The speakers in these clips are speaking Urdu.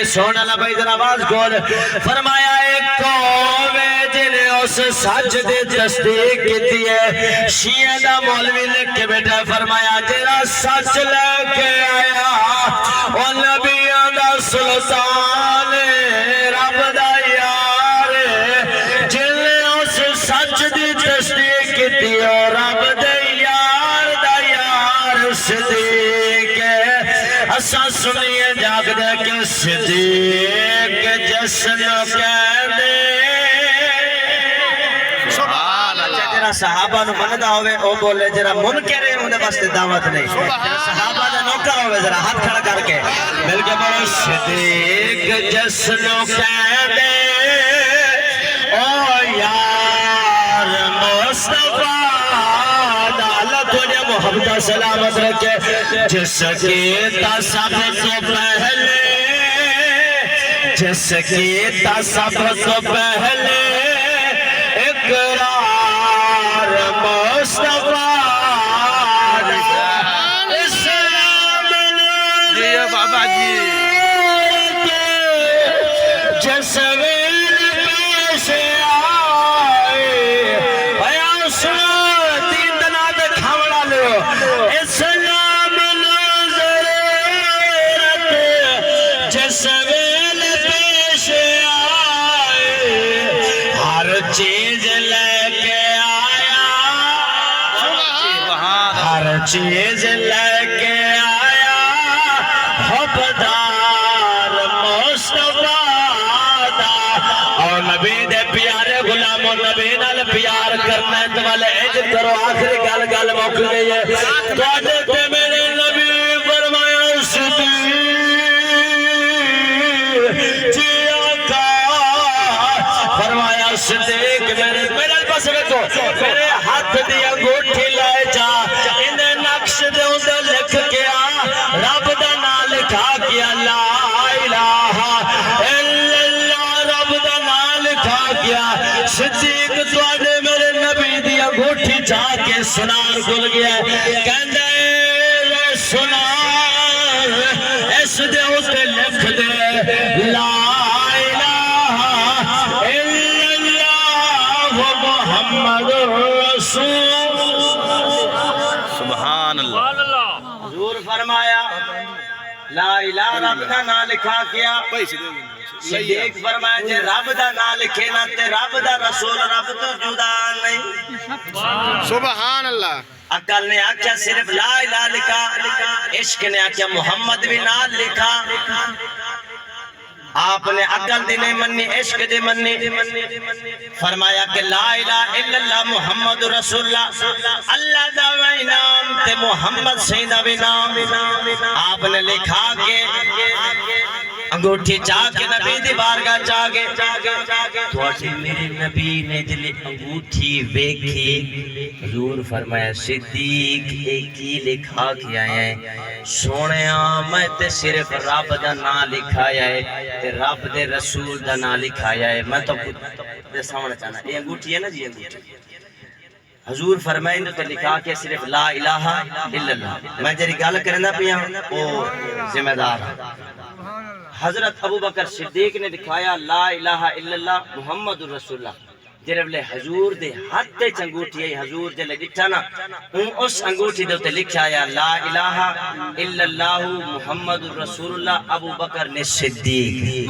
سونا لبائی ذرا آواز کھول فرمایا ایک قوم ہے جنہیں اس سچ دی تصدیق کی ہے شیعہ دا مولوی لکھ کے بیٹھا فرمایا تیرا سچ لے کے آیا او نبیوں دا سلطان رب دا یار جنہیں اس سچ دی تصدیق کی ہے رب دا یار صدیق اسا سنیے جاگ دے کہ صدیق جسن کہنے جرا صحابہ نو مندہ ہوئے او بولے جرا منکر ہے انہیں بس دعوت نہیں صحابہ دا نوکہ ہوئے ذرا ہاتھ کھڑا کر کے مل کے بڑا صدیق جسن کہنے او یار مصطفیٰ محمد سلامت رکھے جس کی تصب کو پہلے اقرار مصطفیٰ اسلام جی بابا جی جس چیز لے کے آیا ہر چیز لے کے آیا حبدار مصطفیٰ دا اور نبی دے پیارے غلاموں نبی نال پیار کرنا ہے تو والے اج کرو آخری گل گل موک گئی ہے تو آجے تے میرے نبی فرمایا صدیق جی آقا فرمایا صدیق میرے پاس رکھو میرے ہاتھ دی انگوٹھی لائے جا انہیں نقش دے اندر لکھ کیا رب دا نام لکھا کیا لا الہ الا اللہ رب دا نام لکھا کیا صدیق تو آنے میرے نبی دی انگوٹھی جا کے سنار گل گیا کہندے سنار اس دے اندر لکھ دے لا محمد رسول سبحان اللہ حضور فرمایا لا الہ رب دا نام لکھا کیا صدیق فرمایا جے رب دا نام لکھے نا تے رب دا رسول رب تو جدا نہیں سبحان اللہ عقل نے آکھیا صرف لا الہ لکھا عشق نے آکھیا محمد بھی نام لکھا آپ نے عقل دی نہیں منی عشق دی منی فرمایا کہ لا الہ الا اللہ محمد رسول اللہ اللہ دا وی نام تے محمد سیدہ وی نام آپ نے لکھا کے انگوٹھی چاہ کے نبی دی بارگاہ چاہ کے تو آجے میرے نبی نے دل انگوٹھی ویکھی حضور فرمایا صدیق ایک ہی لکھا کیا ہے سونے میں تے صرف رب دا نام لکھایا ہے تے رب دے رسول دا نام لکھایا ہے میں تو دے سامنے چاہنا یہ انگوٹھی ہے نا جی انگوٹھی حضور فرمائیں تو لکھا کے صرف لا الہ الا اللہ میں جری گال کرنا پیا وہ ذمہ دار حضرت ابو بکر صدیق نے دکھایا لا الہ الا اللہ محمد رسول اللہ جربلے حضور دے ہاتھ تے انگوٹھی ہے حضور جلے ڈٹھا نا اس انگوٹھی دے تے لکھا ہے لا الہ الا اللہ محمد رسول اللہ ابو بکر نے صدیق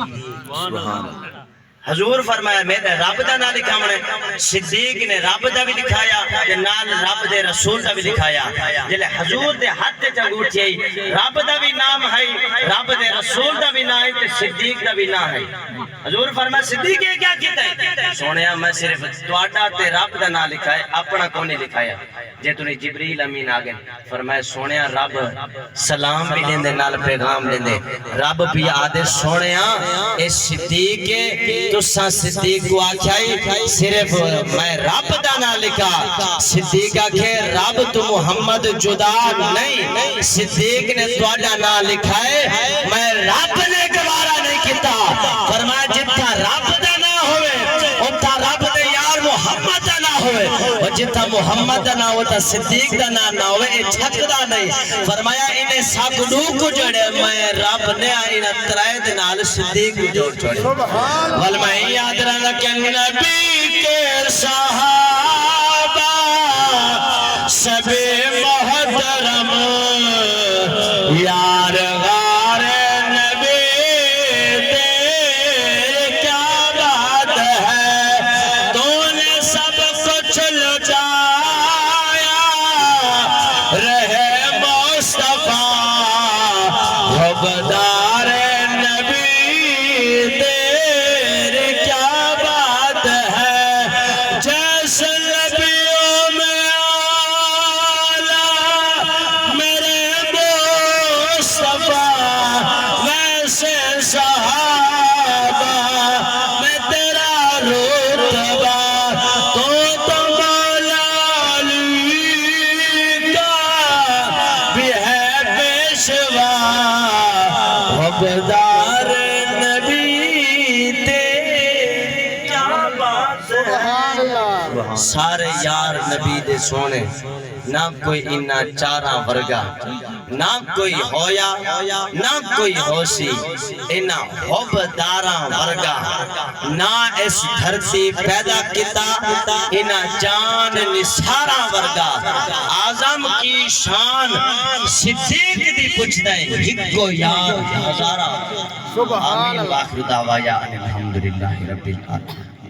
سبحان اللہ حضور فرمایا میرے رب دا نام لکھا منے صدیق نے رب دا بھی لکھایا نال رب دے رسول دا بھی لکھایا جلے حضور دے ہاتھ تے انگوٹھی ہے رب دا بھی نام ہے رب دے رسول دا بھی نام ہے تے صدیق دا بھی نام ہے حضور فرمایا صدیق یہ کیا کیتا ہے سونیا میں صرف تواڈا تے رب دا نام لکھا ہے اپنا کون نہیں لکھایا جے تو نے جبریل امین آ گئے فرمایا سونیا رب سلام بھی دیندے نال پیغام دیندے رب بھی آدھے سونیا اے صدیق تساں صدیق کو آکھائی صرف میں رب دا نام لکھا صدیق آکھے رب تو محمد جدا نہیں صدیق نے تواڈا نام لکھا ہے میں رب نے گوارا نہیں کیتا فرمایا جتھا رب دا نام ہوئے اتھا رب دے یار محمد دا نام ہوئے اور جتھا محمد دا نام ہوتا صدیق دا نام ہوئے چھک دا نہیں فرمایا انہیں ساکڑوں کو جڑے میں رب نے انہیں ترائے دنال صدیق کو جوڑ چھوڑے والمائی یاد رہا کہ نبی کے صحابہ سبے محترم یار غار نبی تیرے کیا بات ہے تو نے سب کچھ لٹایا رہے مصطفیٰ حبدار نبی تیرے کیا بات ہے جیسے نبیوں میں آلہ میرے مصطفیٰ ویسے صحابہ میں تیرا رتبہ تو مولا علی کا بھی ہے پیشوا حبدار نبی تیرے کیا بات ہے سارے یار نبی دے سونے نہ کوئی انہا چاراں ورگا نہ کوئی ہویا نہ کوئی ہوسی انہا حبداراں ورگا نہ اس دھرتی پیدا کیتا انہا جان نثاراں ورگا اعظم کی شان صدیق دی پوچھتا ہے ہکو یار ہزارہ آمین واخر دعوایا الحمدللہ رب العالمین